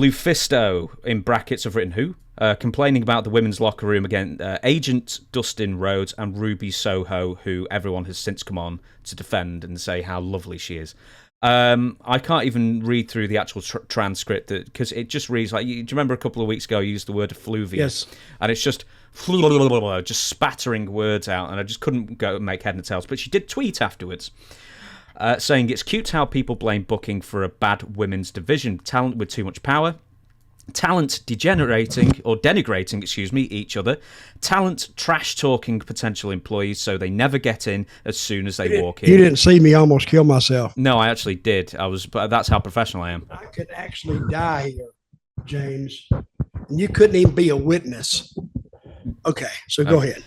LuFisto, in brackets, I've written who, complaining about the women's locker room again. Agent Dustin Rhodes and Ruby Soho, who everyone has since come on to defend and say how lovely she is. I can't even read through the actual transcript because it just reads like. Do you remember a couple of weeks ago I used the word effluvia? Yes. And it's just spattering words out, and I just couldn't go make head and tails. But she did tweet afterwards. Saying it's cute how people blame booking for a bad women's division. Talent with too much power. Talent denigrating, each other. Talent trash-talking potential employees so they never get in as soon as they walk in. You didn't see me almost kill myself. No, I actually did. But that's how professional I am. I could actually die here, James. And you couldn't even be a witness. Okay, so go ahead.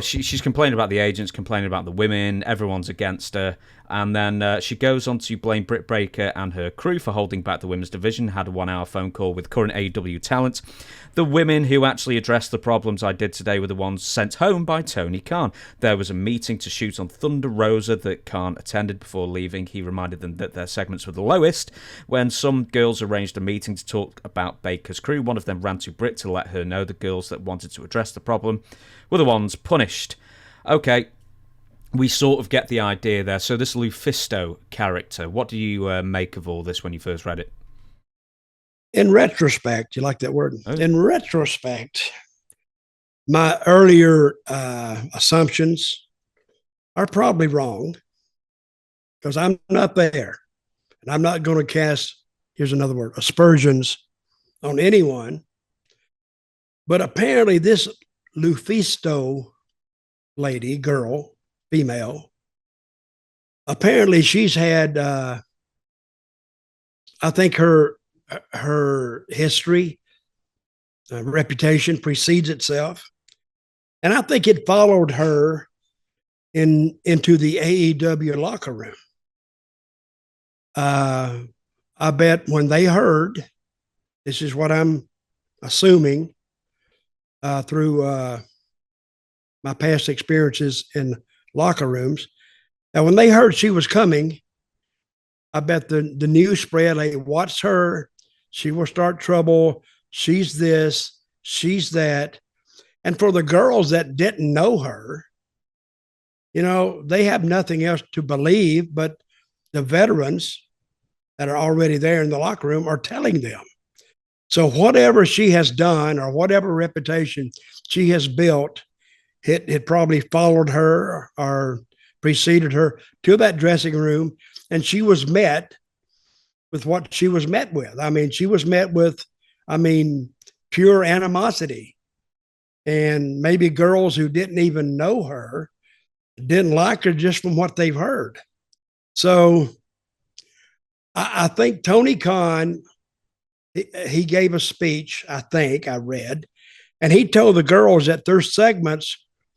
She's complaining about the agents, complaining about the women, everyone's against her, and then she goes on to blame Britt Baker and her crew for holding back the women's division, had a 1-hour phone call with current AEW talent. The women who actually addressed the problems I did today were the ones sent home by Tony Khan. There was a meeting to shoot on Thunder Rosa that Khan attended before leaving. He reminded them that their segments were the lowest. When some girls arranged a meeting to talk about Baker's crew, one of them ran to Britt to let her know the girls that wanted to address the problem were the ones punished. Okay, we sort of get the idea there. So this LuFisto character, what do you make of all this when you first read it? In retrospect, you like that word? Oh. In retrospect, my earlier assumptions are probably wrong because I'm not there. And I'm not going to cast, here's another word, aspersions on anyone. But apparently this LuFisto lady, girl, female, apparently she's had, I think her history, reputation precedes itself. And I think it followed her into the AEW locker room. I bet when they heard, this is what I'm assuming through my past experiences in locker rooms, that when they heard she was coming, I bet the news spread, hey, watch her. She will start trouble. She's this, she's that. And for the girls that didn't know her, they have nothing else to believe, but the veterans that are already there in the locker room are telling them. So whatever she has done or whatever reputation she has built, it probably followed her or preceded her to that dressing room. And she was met with what she was met with. I mean, she was met with, pure animosity. And maybe girls who didn't even know her didn't like her just from what they've heard. So I think Tony Khan, he gave a speech, I think I read, and he told the girls that their segments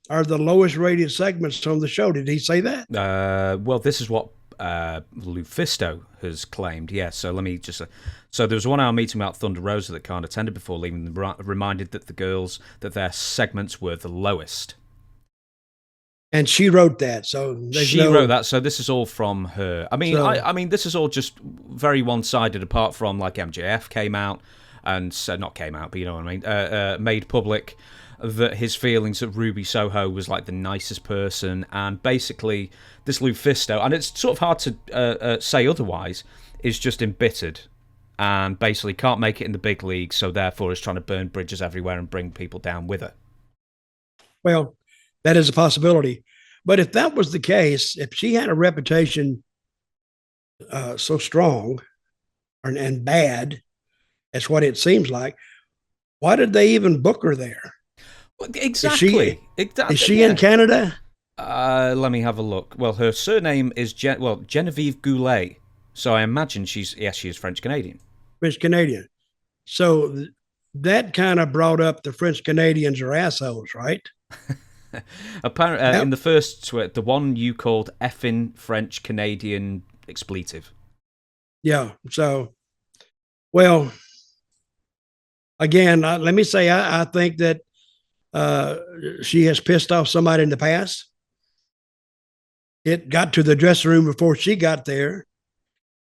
are the lowest rated segments on the show. Did he say that? Well, this is what LuFisto has claimed. Yeah, so let me just so there was a 1-hour meeting about Thunder Rosa that Khan attended before leaving, reminded that the girls that their segments were the lowest. And she wrote that, so she wrote that. So this is all from her. I mean, I mean, this is all just very one-sided. Apart from like MJF came out and said, not came out, but you know what I mean, made public that his feelings that Ruby Soho was like the nicest person, and basically this LuFisto, and it's sort of hard to say otherwise, is just embittered and basically can't make it in the big leagues, so therefore is trying to burn bridges everywhere and bring people down with her. Well, that is a possibility. But if that was the case, if she had a reputation so strong and bad, as what it seems like, why did they even book her there? Well, exactly. Is she in Canada? Let me have a look. Well, her surname is Genevieve Goulet. So I imagine she is French-Canadian. French-Canadian. So that kind of brought up the French-Canadians are assholes, right? Apparently, in the first tweet, the one you called effing French-Canadian expletive. Yeah. So, well, again, let me say, I think that she has pissed off somebody in the past. It got to the dressing room before she got there,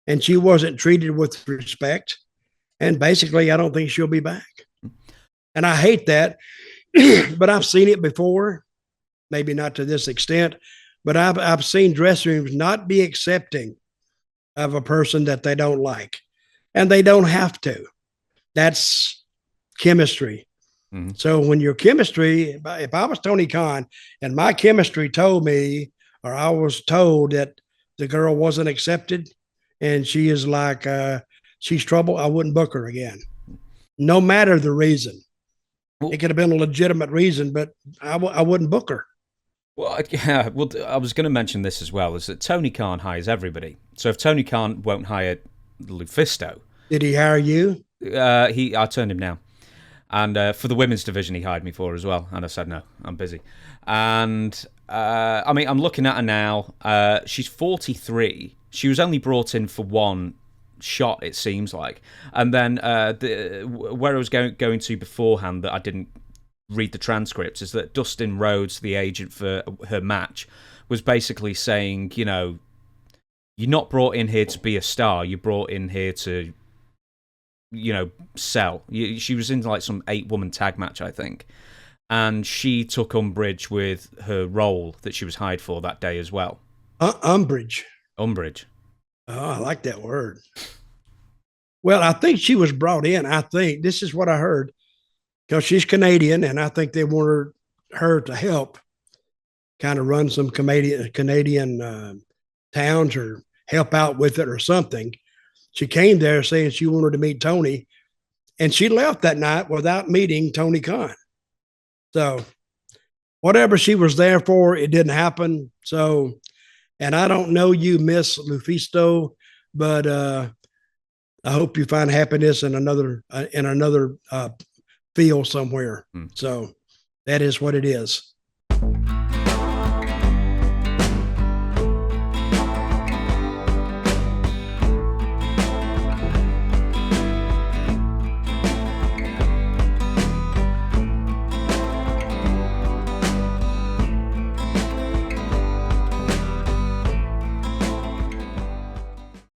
and she wasn't treated with respect. And basically, I don't think she'll be back. And I hate that, but I've seen it before, maybe not to this extent, but I've seen dressing rooms not be accepting of a person that they don't like. And they don't have to. That's chemistry. Mm-hmm. So when your chemistry, if I was Tony Khan and my chemistry told me, or I was told that the girl wasn't accepted and she is like, she's trouble, I wouldn't book her again. No matter the reason. Well, it could have been a legitimate reason, but I wouldn't book her. Well, yeah, well, I was going to mention this as well, is that Tony Khan hires everybody. So if Tony Khan won't hire LuFisto. Did he hire you? I turned him down. And for the women's division, he hired me for as well. And I said, no, I'm busy. And, I mean, I'm looking at her now. She's 43. She was only brought in for one shot, it seems like. And then where I was going to beforehand that I didn't read the transcripts is that Dustin Rhodes, the agent for her match, was basically saying, you know, you're not brought in here to be a star. You're brought in here to, you know, sell. She was in like some 8-woman tag match, I think. And she took umbrage with her role that she was hired for that day as well. Umbrage. Umbrage. Oh, I like that word. Well, I think she was brought in. I think this is what I heard, because she's Canadian, and I think they wanted her to help kind of run some Canadian towns or help out with it or something. She came there saying she wanted to meet Tony, and she left that night without meeting Tony Khan. So whatever she was there for, it didn't happen. So, and I don't know you, Miss LuFisto, but I hope you find happiness in another field somewhere. So that is what it is.